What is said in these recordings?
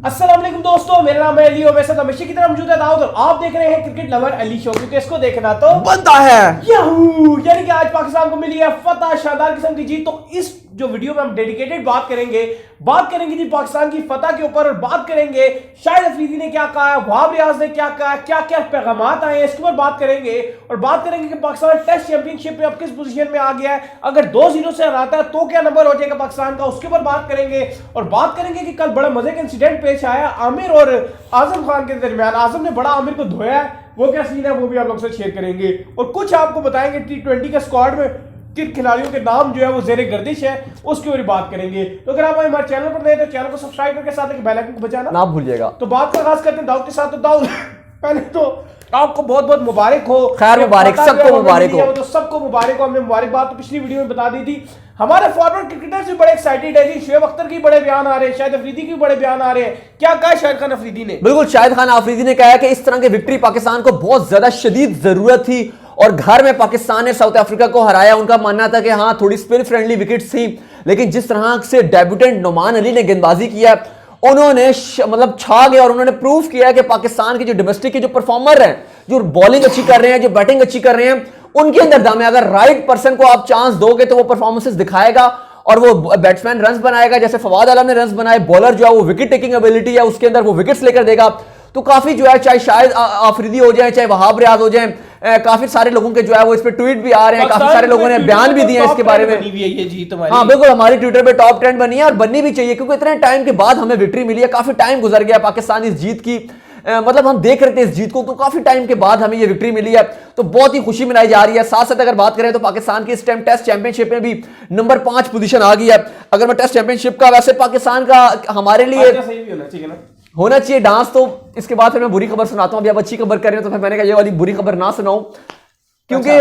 अस्सलाम वालेकुम दोस्तों, मेरा नाम है अली और वैसे तो हमेशा की तरह मौजूद है दाऊद और आप देख रहे हैं क्रिकेट लवर अली शो, क्योंकि इसको देखना तो बनता है। याहू यानी कि आज पाकिस्तान को मिली है फतह, शानदार किस्म की जीत। तो इस जो वीडियो में हम डेडिकेटेड बात करेंगे जी पाकिस्तान की फतह के ऊपर और बात करेंगे शाहिद अफरीदी ने क्या कहा है, वहाब रियाज ने क्या कहा, क्या क्या पैगामात आए हैं, इसके ऊपर बात करेंगे। और बात करेंगे कि पाकिस्तान टेस्ट चैंपियनशिप में अब किस पोजीशन में आ गया है, अगर 2-0 से हराता है तो क्या नंबर हो जाएगा पाकिस्तान का, उसके ऊपर बात करेंगे। और बात करेंगे कि कल बड़ा मजे का इंसिडेंट पेश आया आमिर और आजम खान के दरमियान। आजम ने बड़ा आमिर को धोया है, वो क्या सीन है वो भी आप लोग से शेयर करेंगे। और कुछ आपको बताएंगे T20 के स्क्वाड में किन खिलाड़ियों के नाम जो है वो जेरे गर्दिश है, उसकी और बात करेंगे। तो अगर आप हमारे चैनल पर नए तो चैनल को सब्सक्राइब करके साथ बेल आइकन को बजाना ना भूलिएगा। तो बात का आगाज करते हैं दाऊद के साथ। तो दाऊद पहले तो आपको बहुत बहुत मुबारक हो, खैर मुबारक, सबको मुबारक हो। तो सबको मुबारक हो, हमने मुबारकबाद तो पिछली वीडियो में बता दी थी। हमारे फॉरवर्ड क्रिकेटर्स भी बड़े एक्साइटेड है जी, शुएब अख्तर के बड़े बयान आ रहे हैं, शाहिद अफरीदी के बड़े बयान आ रहे हैं। क्या कहा शाहिद खान अफरीदी ने? बिल्कुल, शाहिद खान अफरीदी ने कहा है कि इस तरह की विक्ट्री पाकिस्तान को बहुत ज्यादा शदीद जरूरत थी और घर में पाकिस्तान ने साउथ अफ्रीका को हराया। उनका मानना था कि हाँ थोड़ी स्पिन फ्रेंडली विकेट्स थी, लेकिन जिस तरह से डेब्यूटेंट नुमान अली ने गेंदबाजी किया उन्होंने मतलब छा गया और उन्होंने प्रूव किया कि पाकिस्तान के जो डोमेस्टिक के जो परफॉर्मर हैं, जो बॉलिंग अच्छी कर रहे हैं, जो बैटिंग अच्छी कर रहे हैं, उनके अंदर दम है। अगर राइट पर्सन को आप चांस दोगे तो वो परफॉर्मेंसेस दिखाएगा और वो बैट्समैन रन्स बनाएगा। जैसे फवाद आलम ने रन्स बनाए, बॉलर जो है वो विकेट टेकिंग एबिलिटी है उसके अंदर, वो विकेट्स लेकर देगा। तो काफी जो है चाहे शाहिद अफरीदी हो जाए, चाहे वहाब रियाज हो जाए, काफी सारे लोगों के जो है वो इस पे ट्वीट भी आ रहे हैं, काफी सारे लोगों ने बयान भी दिए हैं इसके बारे में। हाँ बिल्कुल, हमारी ट्विटर पे टॉप 10 बनी है और बननी भी चाहिए, क्योंकि इतने टाइम के बाद हमें विक्ट्री मिली है। काफी टाइम गुजर गया पाकिस्तान इस जीत की, मतलब हम देख रहे थे इस जीत को, तो काफी टाइम के बाद हमें ये विक्ट्री मिली है, तो बहुत ही खुशी मनाई जा रही है। साथ साथ अगर बात करें तो पाकिस्तान की इस टाइम टेस्ट चैंपियनशिप में भी नंबर 5 पोजीशन आ गई है। अगर मैं टेस्ट चैंपियनशिप का, वैसे पाकिस्तान का हमारे लिए होना चाहिए डांस, तो इसके बाद फिर मैं बुरी खबर सुनाता हूं। अभी आप अच्छी खबर कर रहे हो तो फिर मैंने कहा ये वाली बुरी खबर ना सुनाऊं, क्योंकि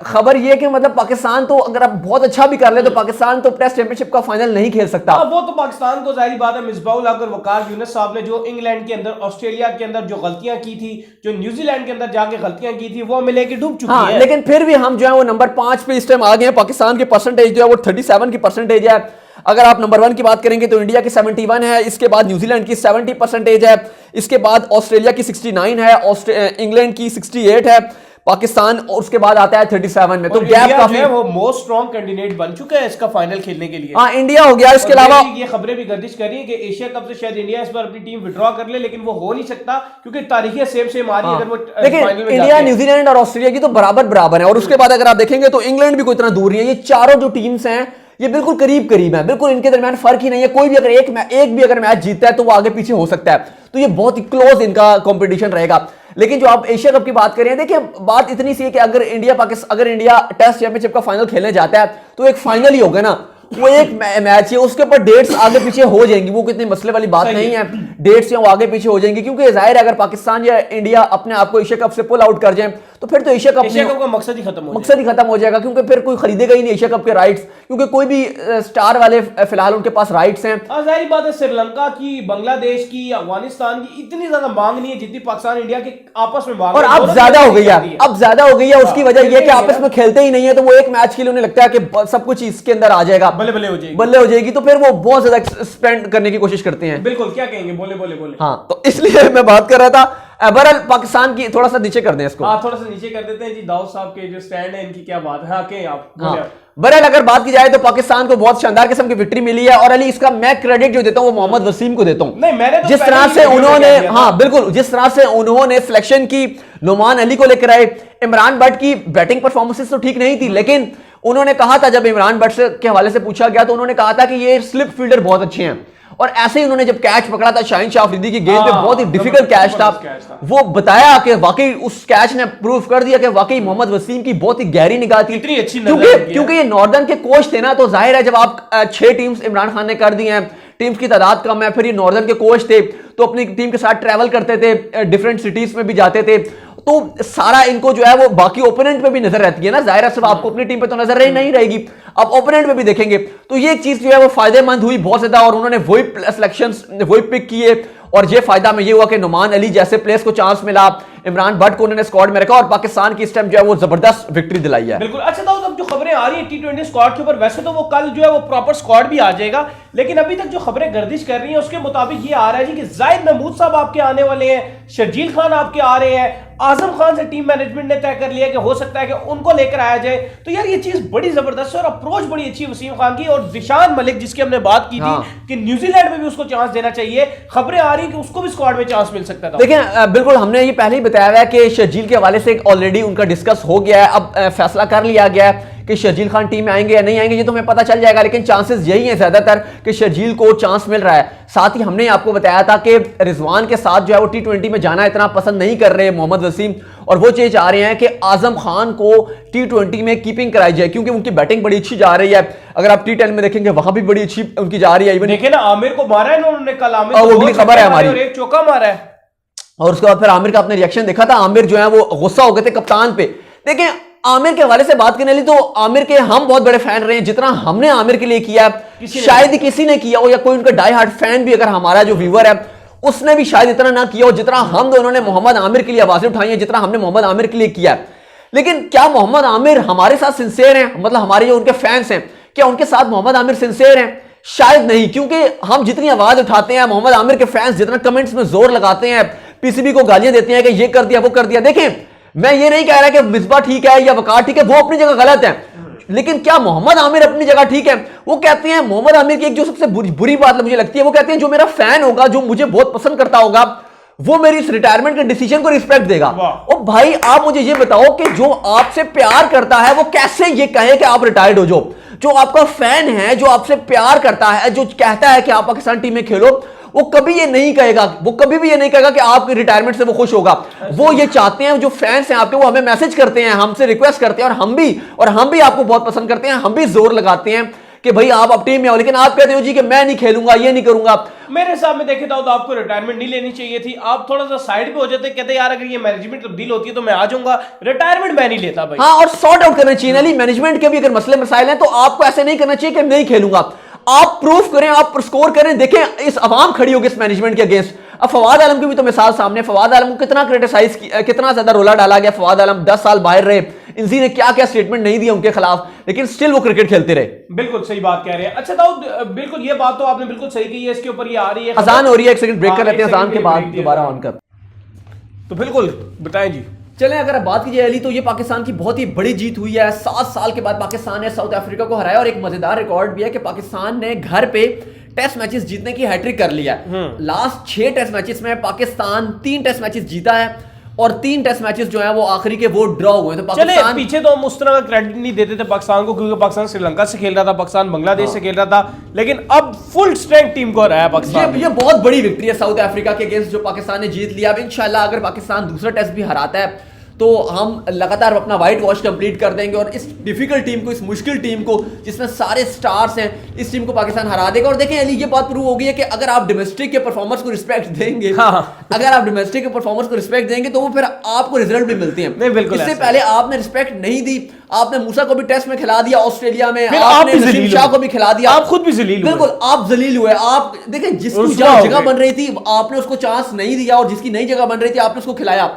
खबर ये कि मतलब पाकिस्तान तो अगर आप बहुत अच्छा भी कर ले तो पाकिस्तान तो टेस्ट चैंपियनशिप का फाइनल नहीं खेल सकता। वो तो पाकिस्तान को जाहिर बात है मिसबाउल हक और वकार यूनुस साहब ने जो इंग्लैंड के अंदर, ऑस्ट्रेलिया के अंदर जो गलतियां की थी, जो न्यूजीलैंड के अंदर जाके गलतियां की थी, वो हमें लेके डूब चुकी है। लेकिन फिर भी हम जो है वो नंबर 5 पे इस टाइम आ गए हैं। पाकिस्तान की परसेंटेज जो है वो 37 की परसेंटेज है। अगर आप नंबर 1 की बात करेंगे तो इंडिया की 71 है, इसके बाद न्यूजीलैंड की 70 परसेंटेज है, इसके बाद ऑस्ट्रेलिया की 69 है, इंग्लैंड की 68 है, पाकिस्तान और उसके बाद आता है 37 में। तो गैप काफी है, वो मोस्ट स्ट्रॉन्ग कैंडिडेट बन चुका है इसका फाइनल खेलने के लिए। हाँ इंडिया हो गया। इसके अलावा ये खबरें भी गर्दिश कर रही है कि एशिया कप से शायद इंडिया इस बार अपनी टीम विड्रॉ कर ले, लेकिन वो हो नहीं सकता क्योंकि तारीखें सेम आ रही है। अगर वो लेकिन इंडिया, न्यूजीलैंड और ऑस्ट्रेलिया की तो बराबर है। और उसके बाद अगर आप देखेंगे तो इंग्लैंड भी कोई इतना दूर नहीं है। ये चारों जो टीम्स हैं ये बिल्कुल करीब है, बिल्कुल इनके दरमियान फर्क ही नहीं है। कोई भी अगर एक भी अगर मैच जीतता है तो वो आगे पीछे हो सकता है, तो ये बहुत ही क्लोज इनका कंपटीशन रहेगा। लेकिन जो आप एशिया कप की बात करें, देखिए बात इतनी सी है कि अगर इंडिया टेस्ट चैंपियनशिप का फाइनल खेलने जाता है तो एक फाइनल ही होगा ना, वो एक मैच है, उसके ऊपर डेट्स आगे पीछे हो जाएंगी, वो कितनी मसले वाली बात नहीं है। डेट्स वो आगे पीछे हो जाएंगी, क्योंकि जाहिर है अगर पाकिस्तान या इंडिया अपने आप को एशिया कप से पुल आउट कर जाए तो फिर तो एशिया कप का मकसद ही खत्म हो जाएगा, क्योंकि फिर कोई खरीदेगा ही नहीं एशिया कप के राइट्स, क्योंकि कोई भी स्टार वाले फिलहाल उनके पास राइट्स हैं। जाहिर बात है श्रीलंका की, बांग्लादेश की, अफगानिस्तान की इतनी ज्यादा मांग नहीं है जितनी पाकिस्तान इंडिया के आपस में मांग, और अब ज्यादा हो गई है। उसकी वजह यह कि आपस में खेलते ही नहीं है, तो वो एक मैच के लिए उन्हें लगता है कि सब कुछ इसके अंदर आ जाएगा, बल्ले हो जाएगी, तो फिर वो बहुत ज्यादा स्पेंड करने की कोशिश करते हैं। बिल्कुल, क्या कहेंगे, बोले। हाँ, तो इसलिए मैं बात कर रहा था बहरहाल पाकिस्तान की, थोड़ा सा नीचे कर दें इसको। हाँ, थोड़ा सा नीचे कर देते हैं जी। दाऊद साहब के जो स्टैंड है इनकी क्या बात है, कहें आप। बहरहाल अगर बात की जाए तो पाकिस्तान को बहुत शानदार किस्म की विक्ट्री मिली है, और अली इसका मैं क्रेडिट जो देता हूं वो मोहम्मद वसीम को देता हूं। जिस तरह से उन्होंने, हाँ बिल्कुल, जिस तरह से उन्होंने सिलेक्शन की, नुमान अली को लेकर आए। इमरान भट्ट की बैटिंग परफॉर्मेंसेस तो ठीक नहीं थी, लेकिन उन्होंने कहा था, जब इमरान भट्ट के हवाले से पूछा गया तो उन्होंने कहा था कि ये स्लिप फील्डर बहुत अच्छे हैं, और ऐसे ही उन्होंने जब कैच पकड़ा था शाहीन शाह अफरीदी की गेंद पे, बहुत ही डिफिकल्ट कैच था, वो बताया कि वाकई उस कैच ने प्रूव कर दिया कि वाकई मोहम्मद वसीम की बहुत ही गहरी निगाह थी, इतनी अच्छी, क्योंकि ये नॉर्दर्न के कोच थे ना, तो जाहिर है जब आप 6 टीम्स इमरान खान ने कर दी हैं, टीम्स की तादाद कम है, फिर ये नॉर्दर्न के कोच थे तो अपनी टीम के साथ ट्रैवल करते थे, डिफरेंट सिटीज में भी जाते थे, तो सारा इनको जो है वो बाकी ओपोनेंट पे भी नजर रहती है ना। जाहिर है सिर्फ आपको अपनी टीम पे तो नजर नहीं रहेगी, आप ओपोनेंट पे भी देखेंगे, तो ये चीज जो है वो फायदेमंद हुई बहुत ज्यादा, और उन्होंने वही सिलेक्शंस वही पिक किए, और ये फायदा में ये हुआ कि नुमान अली जैसे प्लेयर्स को चांस मिला, इमरान भट्ट को उन्होंने स्क्वाड में रखा और पाकिस्तान की इस टाइम जो है वो जबरदस्त विक्ट्री दिलाई है। बिल्कुल। अच्छा दाऊद, अब जो खबरें आ रही है T20 स्क्वाड के ऊपर, वैसे तो वो कल जो है वो प्रॉपर स्क्वाड भी आ जाएगा, लेकिन अभी तक जो खबरें गर्दिश कर रही हैं उसके मुताबिक ये आ रहा है जी कि जाहिद महमूद साहब आपके आने वाले हैं, शर्जील खान आपके आ रहे हैं, आजम खान से टीम मैनेजमेंट ने तय कर लिया कि हो सकता है कि उनको लेकर आया जाए। तो यार ये चीज बड़ी जबरदस्त है और अप्रोच बड़ी अच्छी वसीम खान की। और दिशान मलिक जिसकी हमने बात की थी कि न्यूजीलैंड में भी उसको चांस देना चाहिए, खबरें आ रही कि उसको भी स्क्वाड में चांस मिल सकता था। देखिए बिल्कुल, हमने ये पहले ही बताया है कि शर्जील के हवाले से ऑलरेडी उनका डिस्कस हो गया है, अब फैसला कर लिया गया है कि शर्जील खान टीम में आएंगे या नहीं आएंगे ये तो हमें पता चल जाएगा, लेकिन चांसेस यही हैं ज्यादातर कि शर्जील को चांस मिल रहा है। साथ ही हमने आपको बताया था कि रिजवान के साथ जो है वो T20 में जाना इतना पसंद नहीं कर रहे मोहम्मद वसीम, और वो चीज चाह रहे हैं कि आजम खान को T20 में कीपिंग कराई जाए क्योंकि उनकी बैटिंग बड़ी अच्छी जा रही है। अगर आप T10 में देखेंगे वहां भी बड़ी अच्छी उनकी जा रही है। इवन देखिए ना, आमिर को मारा है उन्होंने कल, आमिर वो अगली खबर है हमारी, और एक चौका मारा है। और उसके बाद फिर आमिर का आपने रिएक्शन देखा था, आमिर जो है वो गुस्सा हो गए थे कप्तान पे। देखिए आमिर के हवाले से बात करने ली तो आमिर के हम बहुत बड़े फैन रहे हैं, जितना हमने आमिर के लिए किया शायद ही किसी ने किया हो, या कोई उनका डाई हार्ट फैन भी अगर हमारा जो व्यूअर है उसने भी शायद इतना ना किया हो जितना हम दोनों ने मोहम्मद आमिर के लिए आवाजें उठाई हैं, जितना हमने मोहम्मद आमिर के लिए किया। लेकिन क्या मोहम्मद आमिर हमारे साथ सिंसियर हैं, मतलब हमारे जो उनके फैंस हैं क्या उनके साथ मोहम्मद आमिर सिंसियर हैं? शायद नहीं, क्योंकि हम जितनी आवाज उठाते हैं, मोहम्मद आमिर के फैंस जितना कमेंट्स में जोर लगाते हैं, पीसीबी को गालियां देते हैं कि ये कर दिया वो कर दिया। देखें मैं ये नहीं कह रहा कि मिसबा ठीक है या वकार ठीक है, वो अपनी जगह गलत है, लेकिन क्या मोहम्मद आमिर अपनी जगह ठीक है? वो कहते हैं मोहम्मद आमिर की एक जो सबसे बुरी बात मुझे लगती है, वो कहते हैं जो मेरा फैन होगा, जो मुझे बहुत पसंद करता होगा, वो मेरी इस रिटायरमेंट के डिसीजन को रिस्पेक्ट देगा। और भाई आप मुझे ये बताओ कि जो आपसे प्यार करता है वो कैसे ये कहे कि आप रिटायर्ड हो जाओ? जो आपका फैन है, जो आपसे प्यार करता है, जो कहता है कि आप पाकिस्तान टीम में खेलो, वो कभी ये नहीं कहेगा, वो कभी भी ये नहीं कहेगा कि आपकी रिटायरमेंट से वो खुश होगा। वो ये चाहते हैं, जो फैंस हैं आपके, वो हमें मैसेज करते हैं, हमसे रिक्वेस्ट करते हैं, और हम भी आपको बहुत पसंद करते हैं, हम भी जोर लगाते हैं कि भाई आप अब टीम में आओ, लेकिन आप कहते हो जी कि मैं नहीं खेलूंगा, ये नहीं करूंगा। मेरे हिसाब में देखे तो आपको रिटायरमेंट नहीं लेनी चाहिए थी, आप थोड़ा सा साइड पे हो जाते, कहते यार अगर ये मैनेजमेंट तब्दील होती है तो मैं आ जाऊंगा, रिटायरमेंट मैं नहीं लेता भाई। हाँ, और सॉर्ट आउट करना चाहिए ना, मैनेजमेंट के भी अगर मसले मसाइल हैं तो आपको ऐसे नहीं करना चाहिए कि नहीं खेलूंगा। आप प्रूफ करें, आप स्कोर करें, देखें इस अवाम खड़ी होगी इस मैनेजमेंट के अगेंस्ट। अब फवाद आलम की भी तो मिसाल सामने, फवाद आलम को कितना क्रिटिसाइज कितना ज्यादा रोला डाला गया। फवाद आलम 10 साल बाहर रहे, इनसी ने क्या क्या स्टेटमेंट नहीं दिया उनके खिलाफ, लेकिन स्टिल वो क्रिकेट खेलते रहे। बिल्कुल सही बात कह रहे हैं। अच्छा दाऊद, बिल्कुल ये बात तो आपने बिल्कुल सही कही है, इसके ऊपर ये आ रही है, अजान हो रही है, एक सेकंड ब्रेक कर लेते हैं, अजान के बाद दोबारा ऑन कर। तो बिल्कुल बताएं जी। चलें, अगर बात की जाए अली तो ये पाकिस्तान की बहुत ही बड़ी जीत हुई है। 7 साल के बाद पाकिस्तान ने साउथ अफ्रीका को हराया, और एक मजेदार रिकॉर्ड भी है कि पाकिस्तान ने घर पे टेस्ट मैचेस जीतने की हैट्रिक कर लिया। लास्ट 6 टेस्ट मैचेस में पाकिस्तान 3 टेस्ट मैचेस जीता है, और 3 टेस्ट मैचेस जो है वो आखिरी के वो ड्रॉ हुए। तो पाकिस्तान पीछे तो हम उस तरह का क्रेडिट नहीं देते थे पाकिस्तान को, क्योंकि पाकिस्तान श्रीलंका से खेल रहा था, पाकिस्तान बांग्लादेश से खेल रहा था, लेकिन अब फुल स्ट्रेंथ टीम को हराया पाकिस्तान। ये बहुत बड़ी विक्ट्री है साउथ अफ्रीका के अगेंस्ट जो पाकिस्तान ने जीत लिया। अब इंशाल्लाह अगर पाकिस्तान दूसरा टेस्ट भी हराता है तो हम लगातार अपना व्हाइट वॉश कंप्लीट कर देंगे, और इस डिफिकल्ट टीम को, इस मुश्किल टीम को जिसमें सारे स्टार्स हैं, इस टीम को पाकिस्तान हरा देगा। और देखें अली, ये बात प्रूव हो गई है कि अगर आप डोमेस्टिक के परफॉर्मेंस को रिस्पेक्ट देंगे, अगर आप डोमेस्टिक के परफॉर्मेंस को रिस्पेक्ट देंगे तो वो फिर आपको रिजल्ट भी मिलते हैं। इससे पहले आपने रिस्पेक्ट नहीं दी, आपने मूसा को भी टेस्ट में खिला दिया, ऑस्ट्रेलिया में आपने नसीम शाह को भी खिला दिया, आप खुद भी जलील हुए। बिल्कुल आप जलील हुए। आप देखें जिसकी जगह बन रही थी आपने उसको चांस नहीं दिया, और जिसकी नई जगह बन रही थी आपने उसको खिलाया।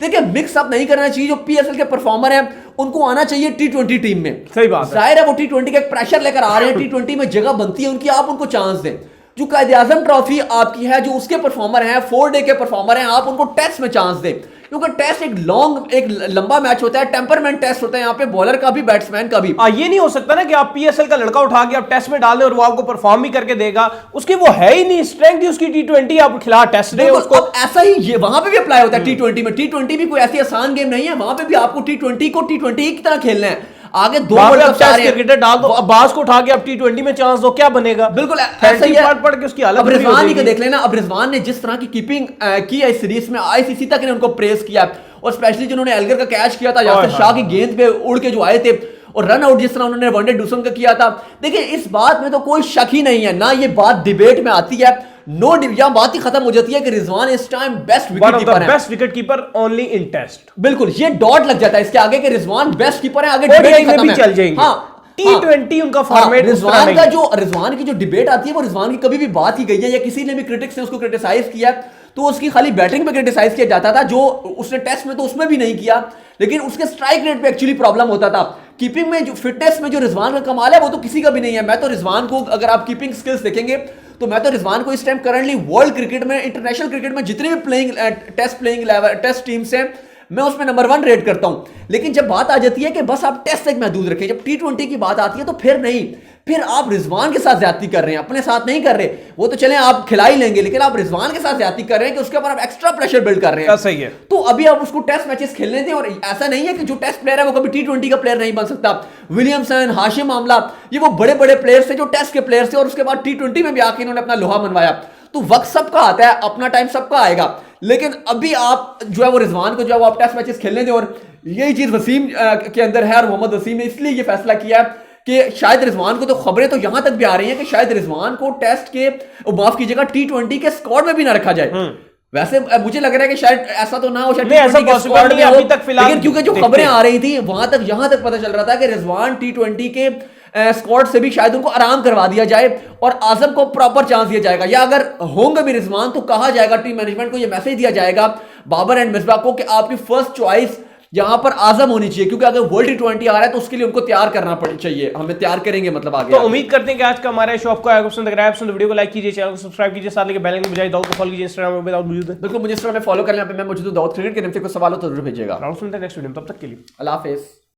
देखिए मिक्स अप नहीं करना चाहिए। जो पीएसएल के परफॉर्मर हैं उनको आना चाहिए T20 टीम में। सही बात है, जाहिर है वो T20 का एक प्रेशर लेकर आ रहे हैं, T20 में जगह बनती है उनकी, आप उनको चांस दें। जो कायदे-आज़म ट्रॉफी आपकी है, जो उसके परफॉर्मर हैं, 4 डे के परफॉर्मर हैं, आप उनको टेस्ट में चांस दें, क्योंकि टेस्ट एक लंबा मैच होता है, टेम्परमेंट टेस्ट होता है यहाँ पे, बॉलर का भी बैट्समैन का भी। ये नहीं हो सकता ना कि आप पीएसएल का लड़का उठा के आप टेस्ट में डाल दें और वो आपको परफॉर्म भी करके देगा, उसकी वो है ही नहीं स्ट्रेंथ ही उसकी T20, आप खिला टेस्ट डे उसको। ऐसा ही ये वहां पे भी अप्लाई होता है T20 में। T20 भी कोई ऐसी आसान गेम नहीं है, वहां पे भी आपको T20 को T20 की तरह खेलना है। आगे 2 वर्ल्ड कप सारे क्रिकेटर डाल दो, अब्बास को उठा के अब T20 में चांस दो, क्या बनेगा? बिल्कुल ऐसा ही है। पढ़ के उसकी हालत अब रिजवान ही को देख लेना, अब रिजवान ने जिस तरह की कीपिंग की है इस सीरीज में, आईसीसी तक ने उनको प्रेस किया, और स्पेशली जिन्होंने एल्गर का कैच किया था, यासिर शाह की गेंद पे उड़ के जो आए थे, और रन आउट जिस तरह उन्होंने वनडे डूसन का किया था। देखिए इस बात में तो कोई शक ही नहीं है, ना ये बात डिबेट में आती है, नो डिविजन बात ही खत्म हो जाती है कि रिजवान इस टाइम बेस्ट विकेट कीपर है, best wicket keeper only in test. बिल्कुल ये डॉट लग जाता है इसके आगे कि रिजवान बेस्ट कीपर है, आगे डिबेट में भी चल जाएंगे। हाँ T20 उनका फॉर्मेट रिजवान की जो डिबेट आती है वो रिजवान की कभी भी बात की गई है या किसी ने भी क्रिटिक्स ने उसको क्रिटिसाइज किया तो उसकी खाली बैटिंग पे क्रिटिसाइज किया जाता था, जो उसने टेस्ट में तो उसमें भी नहीं किया, लेकिन उसके स्ट्राइक रेट पे एक्चुअली प्रॉब्लम होता था। कीपिंग में जो फिटनेस में जो रिजवान का कमाल है वो तो किसी का भी नहीं है। मैं तो रिजवान को, अगर आप कीपिंग स्किल्स देखेंगे तो मैं तो रिजवान को इस टाइम करंटली वर्ल्ड क्रिकेट में, इंटरनेशनल क्रिकेट में जितने भी टेस्ट टीम्स हैं मैं उसमें नंबर 1 रेट करता हूं। लेकिन जब बात आ जाती है कि बस आप टेस्ट तक महदूद रखें, जब T20 की बात आती है तो फिर नहीं, फिर आप रिजवान के साथ ज्यादती कर रहे हैं, अपने साथ नहीं कर रहे। वो तो चले आप खिला ही लेंगे, लेकिन आप रिजवान के साथ ज्यादती कर रहे हैं कि उसके ऊपर आप एक्स्ट्रा प्रेशर बिल्ड कर रहे हैं। सही है। तो अभी आप उसको टेस्ट मैचेस खेलने दें, और ऐसा नहीं है कि जो टेस्ट प्लेयर है वो कभी T20 का प्लेयर नहीं बन सकता। विलियमसन, हाशिम आमला, ये वो बड़े बड़े प्लेयर्स थे जो टेस्ट के प्लेयर्स थे और उसके बाद T20 में भी आके इन्होंने अपना लोहा मनवाया। तो वक्त सबका आता है, अपना टाइम सबका आएगा, लेकिन अभी आप जो है वो रिजवान को जो है वो आप टेस्ट मैचेस खेलने दें। और यही चीज वसीम के अंदर है, और मोहम्मद वसीम ने इसलिए ये फैसला किया है कि शायद रिजवान को, तो खबरें तो यहां तक भी आ रही हैं कि शायद रिजवान को टेस्ट के, माफ कीजिएगा, T20 के स्क्वाड में भी ना रखा जाए। वैसे मुझे लग रहा है कि शायद ऐसा तो ना हो, शायद T20 के स्क्वाड में हो, लेकिन क्योंकि जो खबरें आ रही थी वहां तक, यहां तक पता चल रहा था कि रिजवान T20 के स्क्वाड से भी शायद उनको आराम करवा दिया जाए और आजम को प्रॉपर चांस दिया जाएगा, या अगर होंगे भी रिजवान तो कहा जाएगा, टीम मैनेजमेंट को यह मैसेज दिया जाएगा बाबर एंड मिसबाह को कि आपकी फर्स्ट चॉइस यहां पर आजम होनी चाहिए, क्योंकि अगर वर्ल्ड T20 आ रहा है तो उसके लिए उनको तैयार करना चाहिए, हमें तैयार करेंगे मतलब आगे। तो उम्मीद करते हैं कि आज का हमारा शो आपको आएगा पसंद। अगर आप पसंद वीडियो को लाइक कीजिए, चैनल को सब्सक्राइब कीजिए, साथ लेके बेल आइकन बजाय दाऊद को फॉलो कीजिए इंस्टाग्राम पे दाऊद मौजूद है। बिल्कुल, मुझे इंस्टाग्राम में फॉलो कर लें, पे मैं मौजूद हूं दाऊद क्रिकेट के नाम से। कोई सवाल हो तो जरूर भेजिएगा। सुनते हैं नेक्स्ट वीडियो में, तब तक के लिए अल्लाह हाफिज़।